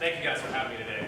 Thank you guys for having me today.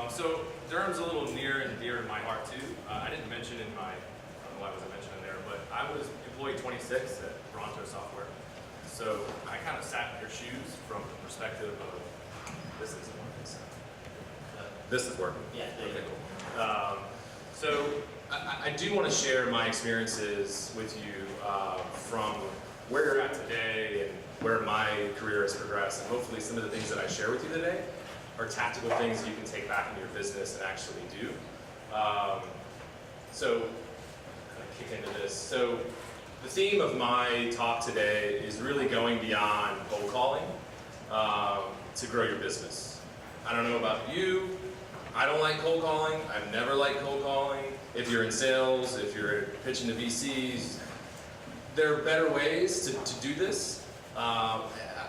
So Durham's a little near and dear to my heart too. I didn't mention in my, I don't know why I wasn't mentioned in there, but I was employee 26 at Bronto Software. So I kind of sat in your shoes from the perspective of, this isn't working, so. This is working. Yeah, okay, cool. So I do want to share my experiences with you from where you're at today and where my career has progressed, and hopefully some of the things that I share with you today are tactical things you can take back into your business and actually do. So, kind of kick into this. So, the theme of my talk today is really going beyond cold calling to grow your business. I don't know about you. I don't like cold calling. I've never liked cold calling. If you're in sales, if you're pitching to VCs, there are better ways to do this.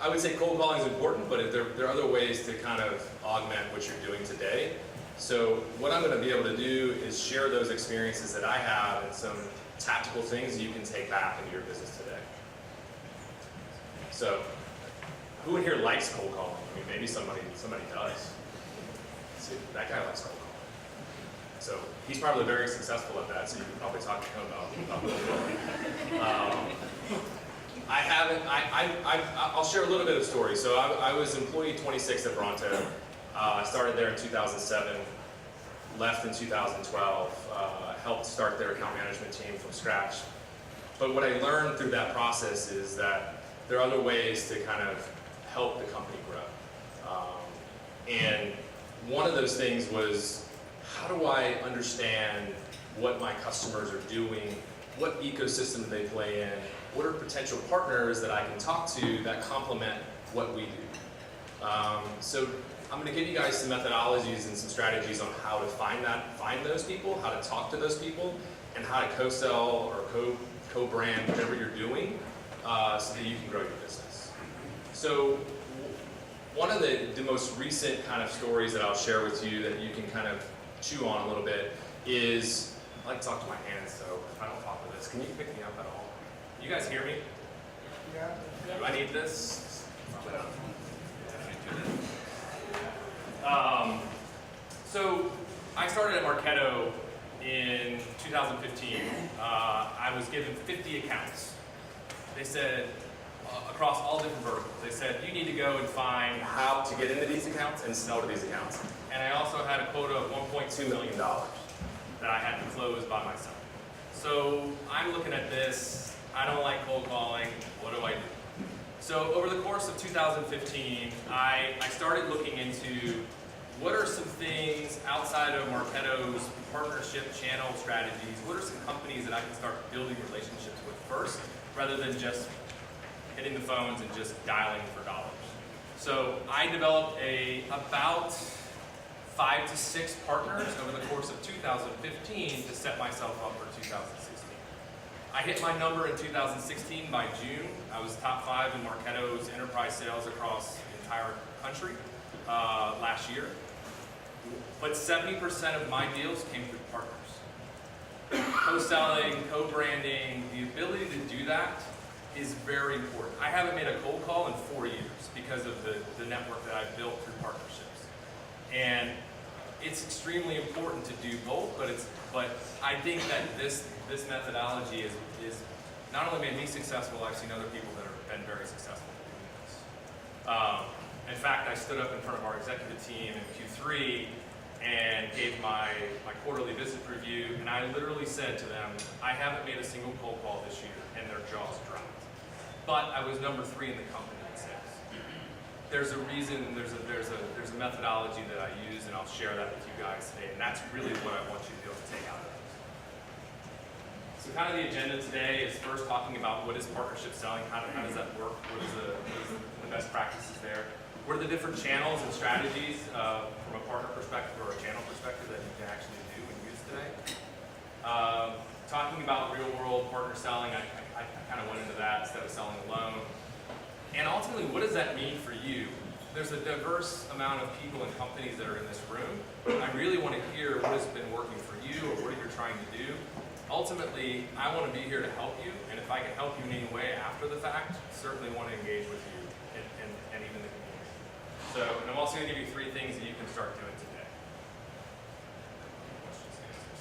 I would say cold calling is important, but there are other ways to kind of augment what you're doing today. So what I'm going to be able to do is share those experiences that I have and some tactical things you can take back into your business today. So who in here likes cold calling? I mean, maybe somebody does. See, that guy likes cold calling. So he's probably very successful at that, so you can probably talk to him about cold calling. I'll share a little bit of story. So I was employee 26 at Bronto. I started there in 2007, left in 2012, helped start their account management team from scratch. But what I learned through that process is that there are other ways to kind of help the company grow. And one of those things was, how do I understand what my customers are doing, what ecosystem they play in, what are potential partners that I can talk to that complement what we do. So I'm going to give you guys some methodologies and some strategies on how to find those people, how to talk to those people, and how to co-sell or co-brand whatever you're doing so that you can grow your business. So one of the most recent kind of stories that I'll share with you that you can kind of chew on a little bit is, I like to talk to my hands, so if I don't talk with this, can you pick me up at all? You guys hear me? Yeah. Do I need this? Probably not. So I started at Marketo in 2015. I was given 50 accounts. They said, across all different verticals, they said, you need to go and find how to get into these accounts and sell to these accounts. And I also had a quota of $1.2 million that I had to close by myself. So I'm looking at this. I don't like cold calling. What do I do? So over the course of 2015, I started looking into what are some things outside of Marketo's partnership channel strategies, what are some companies that I can start building relationships with first, rather than just hitting the phones and just dialing for dollars. So I developed about 5 to 6 partners over the course of 2015 to set myself up for 2016. I hit my number in 2016 by June. I was top 5 in Marketo's enterprise sales across the entire country last year. But 70% of my deals came through partners. Co-selling, co-branding, the ability to do that is very important. I haven't made a cold call in 4 years because of the network that I've built through partnerships. And it's extremely important to do both, but I think that this methodology is not only made me successful, I've seen other people that have been very successful doing this. In fact, I stood up in front of our executive team in Q3 and gave my quarterly business review, and I literally said to them, I haven't made a single cold call this year, and their jaws dropped. But I was number 3 in the company in sales. There's a reason, there's a methodology that I use, and I'll share that with you guys today, and that's really what I want you to be able to take out of this. So kind of the agenda today is first talking about what is partnership selling, how does that work, what is the best practices there, what are the different channels and strategies from a partner perspective or a channel perspective that you can actually do and use today. Talking about real world partner selling, I kind of went into that instead of selling alone. And ultimately, what does that mean for you? There's a diverse amount of people and companies that are in this room. I really want to hear what has been working for you or what you're trying to do. Ultimately, I want to be here to help you, and if I can help you in any way after the fact, certainly want to engage with you and even the community. So, and I'm also going to give you 3 things that you start doing today?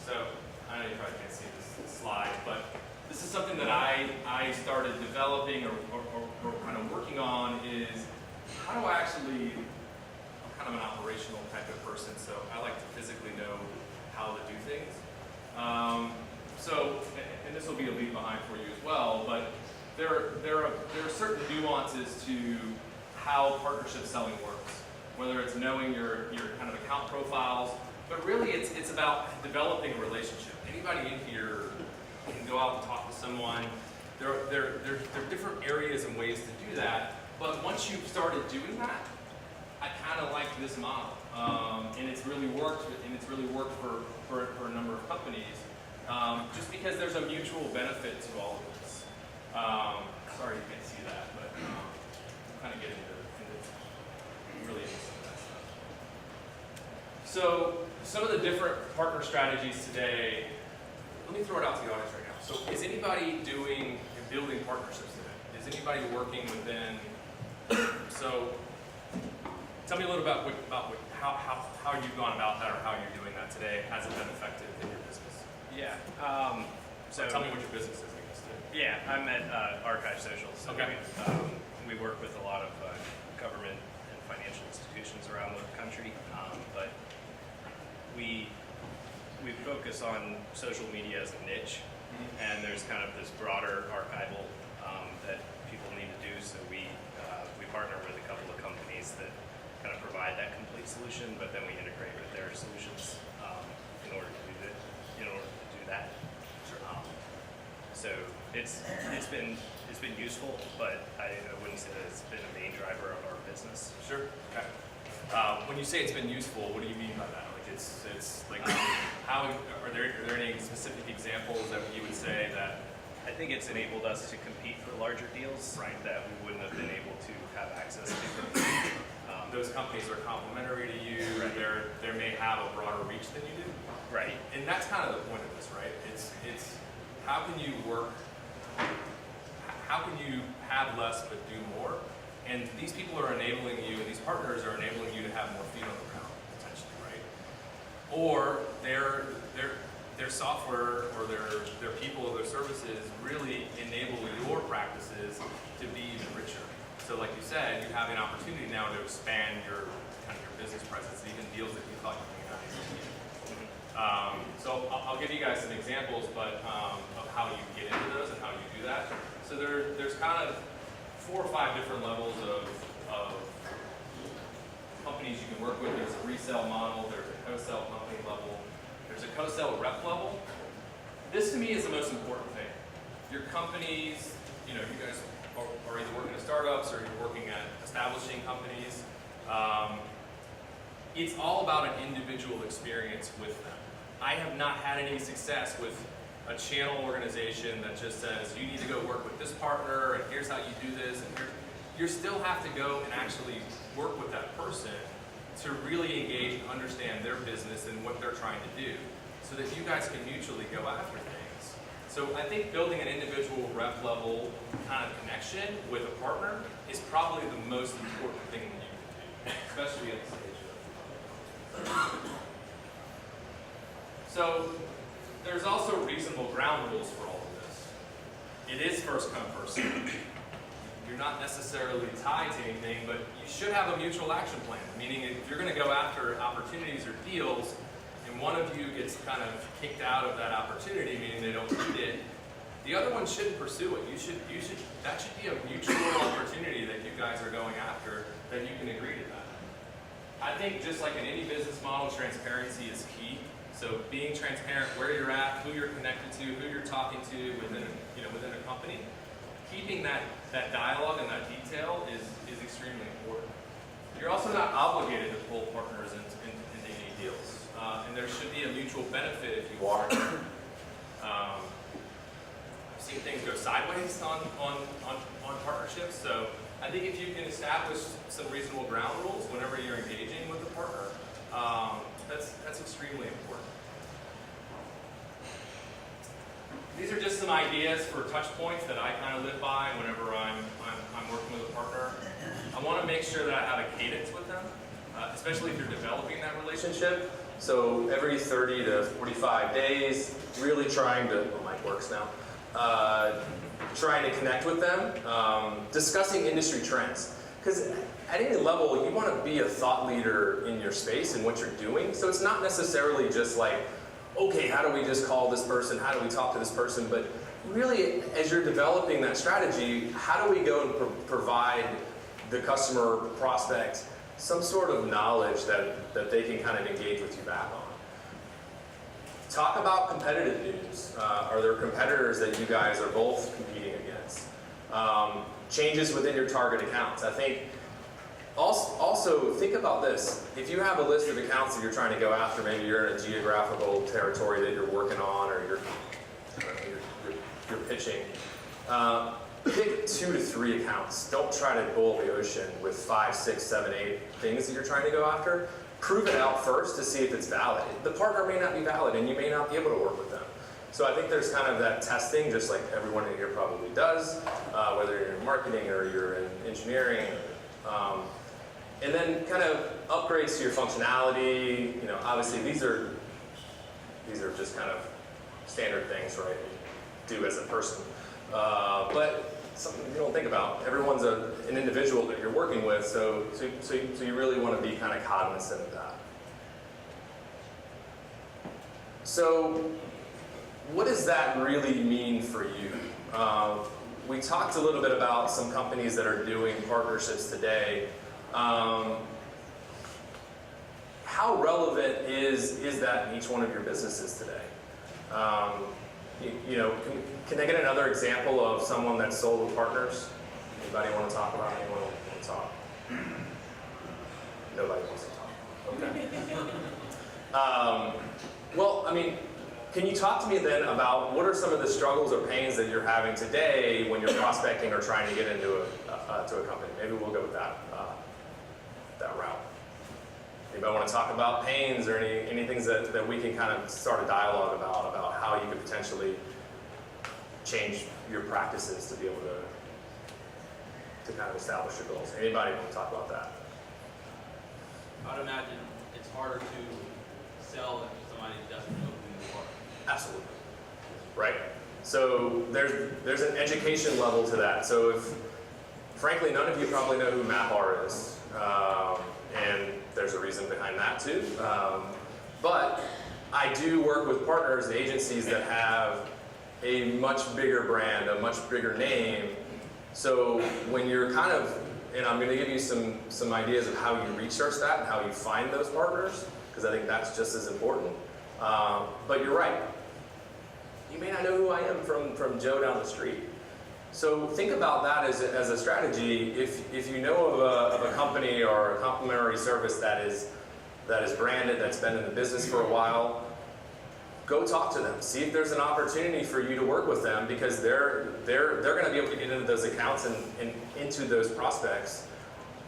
So, I know you probably can't see this slide, but this is something that I started developing or kind of working on is how do I actually, I'm kind of an operational type of person, so I like to physically know how to do things. And this will be a leave behind for you as well, but there are certain nuances to how partnership selling works, whether it's knowing your kind of account profiles, but really it's about developing a relationship. Anybody in here can go out and talk to someone. There are different areas and ways to do that, but once you've started doing that, I kind of like this model, and it's really worked, for a number of companies, just because there's a mutual benefit to all of this. Sorry you can't see that, but I'm kind of getting really into some of that stuff. So some of the different partner strategies today, let me throw it out to the audience right now. So is anybody doing and building partnerships today? Is anybody working within, so tell me a little about how you've gone about that or how you're doing that today. Has it been effective in your business? Yeah. So tell me what your business is, I guess, too. Yeah, I'm at Archive Social. So okay. We work with a lot of government and financial institutions around the country, but we focus on social media as a niche, and there's kind of this broader archival that people need to do. So we partner with a couple of companies that kind of provide that complete solution, but then we integrate with their solutions in order to do that. Sure. So it's been useful, but I wouldn't say that it's been a main driver of our business. Sure. Okay. When you say it's been useful, what do you mean by that? Like it's like how are there any specific examples that you would say that? I think it's enabled us to compete for larger deals, right, that we wouldn't have been able to have access to. Those companies are complementary to you. Right. They may have a broader reach than you do. Right. And that's kind of the point of this, right? It's how can you work? How can you have less but do more? And these people are enabling you, and these partners are enabling you to have more feet on the ground, potentially, right? Or their software or their people or their services really enable your practices to be even richer. So like you said, you have an opportunity now to expand your business presence, even deals that you thought you may not even get. So I'll give you guys some examples, but of how you get into those and how you do that. So there's kind of 4 or 5 different levels of companies you can work with. There's a resale model, there's a co-sell company level, there's a co-sell rep level. This to me is the most important thing. Your companies, you guys are either working at startups or you're working at establishing companies. It's all about an individual experience with them. I have not had any success with a channel organization that just says, you need to go work with this partner, and here's how you do this, and you still have to go and actually work with that person to really engage and understand their business and what they're trying to do, so that you guys can mutually go after things. So I think building an individual rep level kind of connection with a partner is probably the most important thing that you can do, especially at the stage of. So there's also reasonable ground rules for all of this. It is first come, first served. You're not necessarily tied to anything, but you should have a mutual action plan. Meaning if you're going to go after opportunities or deals, and one of you gets kind of kicked out of that opportunity, meaning they don't need it, the other one shouldn't pursue it. That should be a mutual opportunity that you guys are going after, that you can agree to that. I think just like in any business model, transparency is key. So being transparent where you're at, who you're connected to, who you're talking to within a company, keeping that dialogue and that detail is extremely important. You're also not obligated to pull partners into any deals, and there should be a mutual benefit if you are. I've seen things go sideways on partnerships, so I think if you can establish some reasonable ground rules whenever you're engaging with a partner, that's extremely important. These are just some ideas for touch points that I kind of live by whenever I'm working with a partner. I want to make sure that I have a cadence with them, especially if you're developing that relationship. So every 30 to 45 days, really trying to, oh, mic works now, trying to connect with them, discussing industry trends. Because at any level, you want to be a thought leader in your space and what you're doing. So it's not necessarily just like, okay, how do we just call this person? How do we talk to this person? But really, as you're developing that strategy, how do we go and provide the customer prospect some sort of knowledge that they can kind of engage with you back on? Talk about competitive news. Are there competitors that you guys are both competing against? Changes within your target accounts. I think also think about this. If you have a list of accounts that you're trying to go after, maybe you're in a geographical territory that you're working on or you're pitching, pick 2 to 3 accounts. Don't try to boil the ocean with 5, 6, 7, 8 things that you're trying to go after. Prove it out first to see if it's valid. The partner may not be valid and you may not be able to work with them. So I think there's kind of that testing, just like everyone in here probably does, whether you're in marketing or you're in engineering. And then kind of upgrades to your functionality. You know, obviously these are just kind of standard things, right? You do as a person. But something you don't think about. Everyone's an individual that you're working with, so you really want to be kind of cognizant of that. So what does that really mean for you? We talked a little bit about some companies that are doing partnerships today. How relevant is that in each one of your businesses today? You know, can I get another example of someone that's sold with partners? Anybody want to talk about it? Anyone want to talk? Nobody wants to talk. Okay. Well, I mean, can you talk to me then about what are some of the struggles or pains that you're having today when you're prospecting or trying to get into a company? Maybe we'll go with that route. Anybody want to talk about pains or any things that we can kind of start a dialogue about how you could potentially change your practices to be able to kind of establish your goals? Anybody want to talk about that? I'd imagine it's harder to sell if somebody doesn't know who you are. Absolutely. Right? So there's an education level to that. So if, frankly, none of you probably know who MapR is. And there's a reason behind that too. But I do work with partners and agencies that have a much bigger brand, a much bigger name. So when you're kind of, and I'm going to give you some ideas of how you research that and how you find those partners, because I think that's just as important. But you're right. You may not know who I am from Joe down the street. So think about that as a strategy. If you know of a company or a complimentary service that is branded, that's been in the business for a while, go talk to them. See if there's an opportunity for you to work with them, because they're going to be able to get into those accounts and into those prospects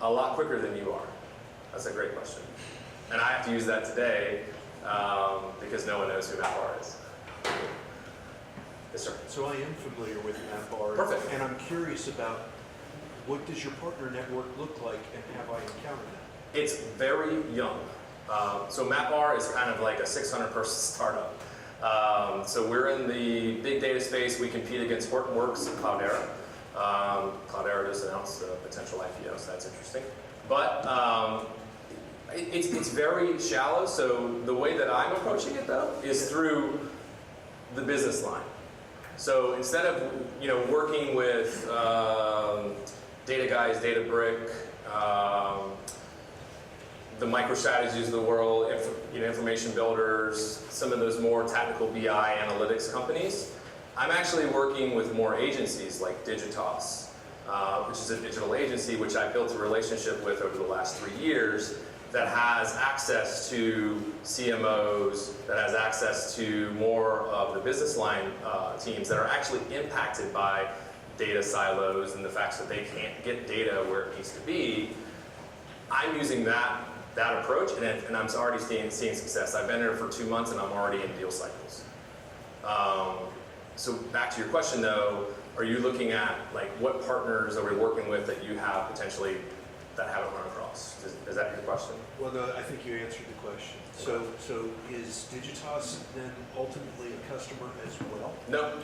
a lot quicker than you are. That's a great question. And I have to use that today because no one knows who MapR is. Yes, sir. So I am familiar with MapR. Perfect. And I'm curious about what does your partner network look like, and have I encountered that? It's very young. So MapR is kind of like a 600-person startup. So we're in the big data space. We compete against Hortonworks and Cloudera. Cloudera just announced a potential IPO, so that's interesting. But it's very shallow. So the way that I'm approaching it, though, is through the business line. So instead of working with data guys, Databrick, the MicroStrategies of the world, information builders, some of those more tactical BI analytics companies, I'm actually working with more agencies like Digitas, which is a digital agency which I built a relationship with over the last 3 years, that has access to CMOs, that has access to more of the business line teams that are actually impacted by data silos and the fact that they can't get data where it needs to be. I'm using that approach, and I'm already seeing success. I've been here for 2 months and I'm already in deal cycles. So back to your question though, are you looking at like what partners are we working with that you have potentially that haven't run across. Is that your question? Well, no, I think you answered the question. So is Digitas then ultimately a customer as well? No.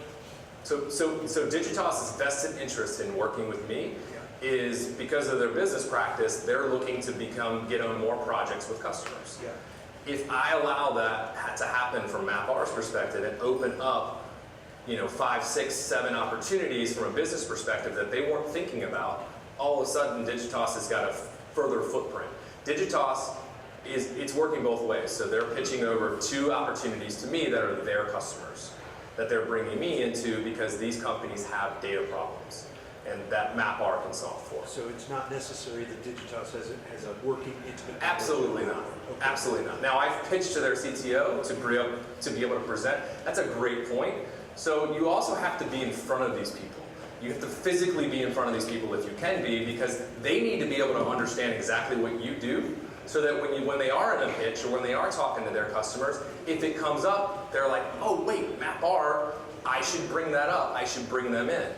So Digitas's vested interest in working with me is because of their business practice, they're looking to get on more projects with customers. Yeah. If I allow that to happen from MapR's perspective and open up, 5, 6, 7 opportunities from a business perspective that they weren't thinking about, all of a sudden Digitas has got a further footprint. Digitas it's working both ways. So they're pitching over 2 opportunities to me that are their customers, that they're bringing me into because these companies have data problems and that MapR can solve for. So it's not necessary that Digitas has a working intimate. Absolutely not. Okay. Absolutely not. Now I've pitched to their CTO to be able to present. That's a great point. So you also have to be in front of these people. You have to physically be in front of these people if you can be, because they need to be able to understand exactly what you do, so that when they are in a pitch or when they are talking to their customers, if it comes up, they're like, oh wait, MapR, I should bring that up. I should bring them in.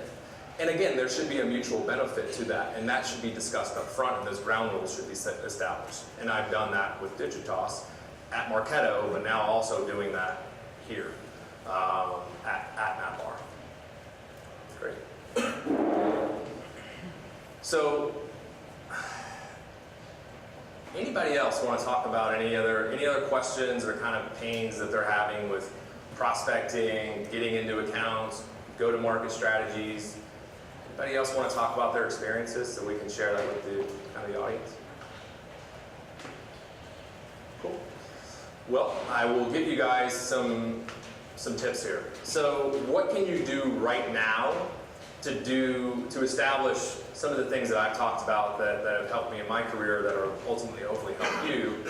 And again, there should be a mutual benefit to that, and that should be discussed up front, and those ground rules should be established. And I've done that with Digitas at Marketo, but now also doing that here at MapR. Great. So, anybody else want to talk about any other questions or kind of pains that they're having with prospecting, getting into accounts, go-to-market strategies? Anybody else want to talk about their experiences so we can share that with the audience? Cool. Well, I will give you guys some tips here. So, what can you do right now to establish some of the things that I've talked about that have helped me in my career that are ultimately hopefully help you?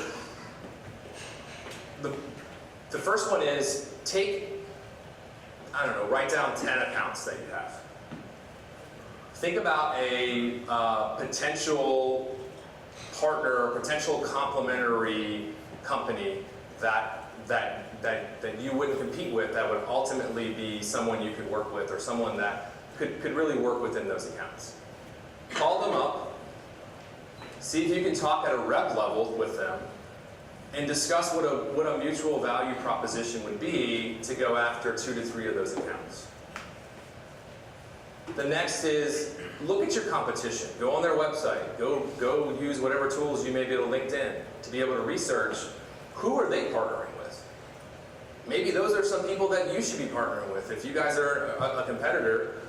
The first one is write down 10 accounts that you have. Think about a potential partner, potential complementary company that you wouldn't compete with, that would ultimately be someone you could work with or someone that could really work within those accounts. Call them up, see if you can talk at a rep level with them, and discuss what a mutual value proposition would be to go after 2 to 3 of those accounts. The next is look at your competition. Go on their website. Go use whatever tools you may be able to LinkedIn to be able to research who are they partnering with. Maybe those are some people that you should be partnering with. If you guys are a competitor,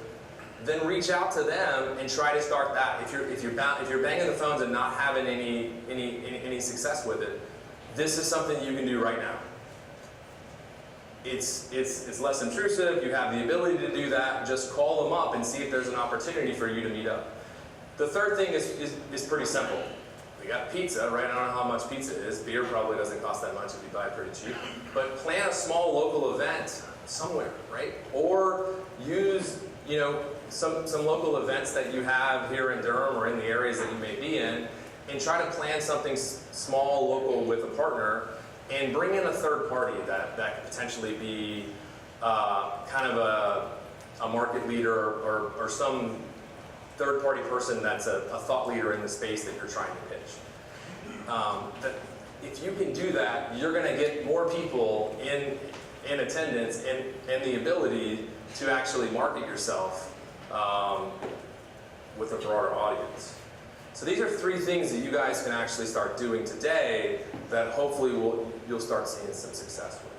then reach out to them and try to start that. If you're banging the phones and not having any success with it, this is something you can do right now. It's less intrusive. You have the ability to do that. Just call them up and see if there's an opportunity for you to meet up. The third thing is pretty simple. We got pizza, right? I don't know how much pizza is. Beer probably doesn't cost that much if you buy it pretty cheap. But plan a small local event somewhere, right? Or use some local events that you have here in Durham or in the areas that you may be in, and try to plan something small, local with a partner, and bring in a third party that could potentially be kind of a market leader or some third party person that's a thought leader in the space that you're trying to pitch. If you can do that, you're going to get more people in attendance and the ability to actually market yourself with a broader audience. So these are 3 things that you guys can actually start doing today that hopefully you'll start seeing some success with.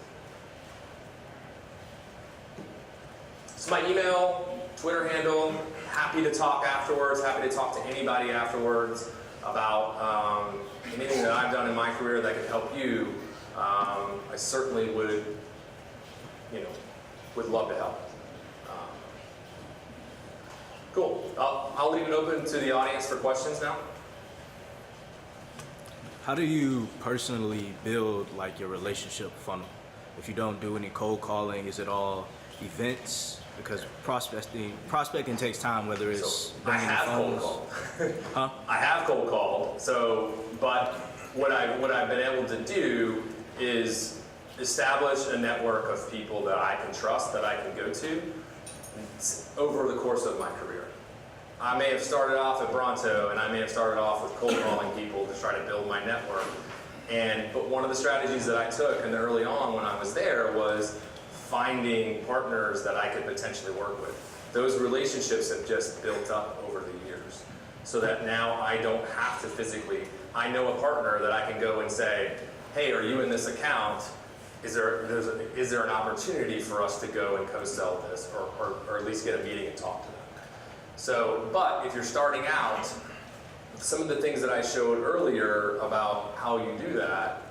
So my email, Twitter handle, happy to talk afterwards, happy to talk to anybody afterwards about anything that I've done in my career that could help you. I certainly would love to help. Cool. I'll leave it open to the audience for questions now. How do you personally build your relationship funnel? If you don't do any cold calling, is it all events? Because prospecting takes time, whether it's bringing the phones. Huh? I have cold called. But what I've been able to do is establish a network of people that I can trust, that I can go to over the course of my career. I may have started off at Bronto, and I may have started off with cold calling people to try to build my network. But one of the strategies that I took and early on when I was there was finding partners that I could potentially work with. Those relationships have just built up over the years, so that now I don't have to physically, I know a partner that I can go and say, hey, are you in this account? Is there an opportunity for us to go and co-sell this, or at least get a meeting and talk to them? So, but if you're starting out, some of the things that I showed earlier about how you do that,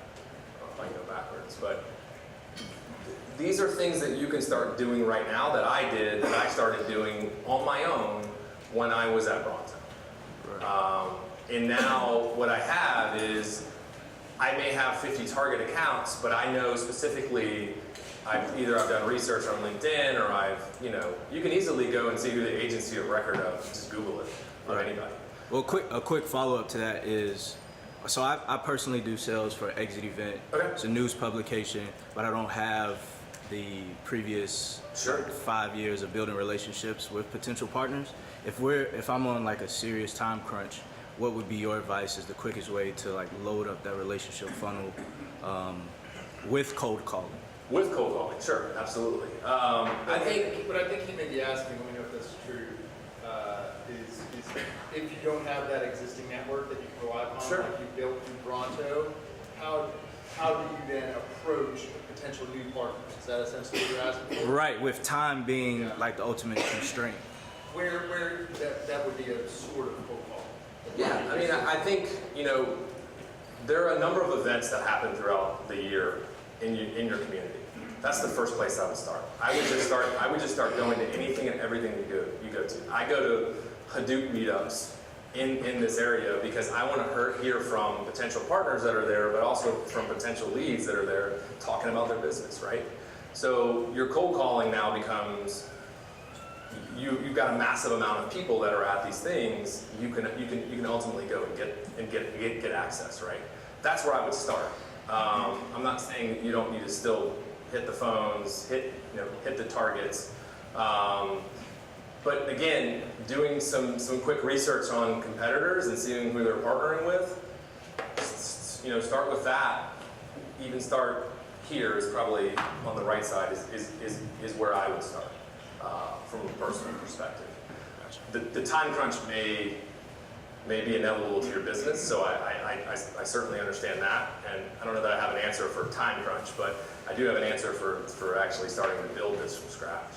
if I can go backwards, but these are things that you can start doing right now that I did, that I started doing on my own when I was at Bronto. And now what I have is, I may have 50 target accounts, but I know specifically, I've done research on LinkedIn, or you can easily go and see who the agency of record of, just Google it, of anybody. Well, a quick follow-up to that is, so I personally do sales for Exit Event. Okay. It's a news publication, but I don't have the previous 5 years of building relationships with potential partners. If I'm on like a serious time crunch, what would be your advice as the quickest way to like load up that relationship funnel with cold calling? With cold calling, sure, absolutely. I think What I think he may be asking, let me know if that's true, is if you don't have that existing network that you can rely upon, Sure. like you built through Bronto, how do you then approach potential new partners? Is that essentially what you're asking for? Right, with time being like the ultimate constraint. Where that would be a sort of cold call. Yeah, I mean, I think, there are a number of events that happen throughout the year in your community. That's the first place I would start. I would just start going to anything and everything you go to. I go to Hadoop meetups in this area because I want to hear from potential partners that are there, but also from potential leads that are there talking about their business, right? So your cold calling now becomes, you've got a massive amount of people that are at these things. You can ultimately go and get access, right? That's where I would start. I'm not saying that you don't need to still hit the phones, hit the targets. But again, doing some quick research on competitors and seeing who they're partnering with, start with that. Even start here is probably on the right side is where I would start from a personal perspective. The time crunch may be inevitable to your business, so I certainly understand that, and I don't know that I have an answer for time crunch, but I do have an answer for actually starting to build this from scratch.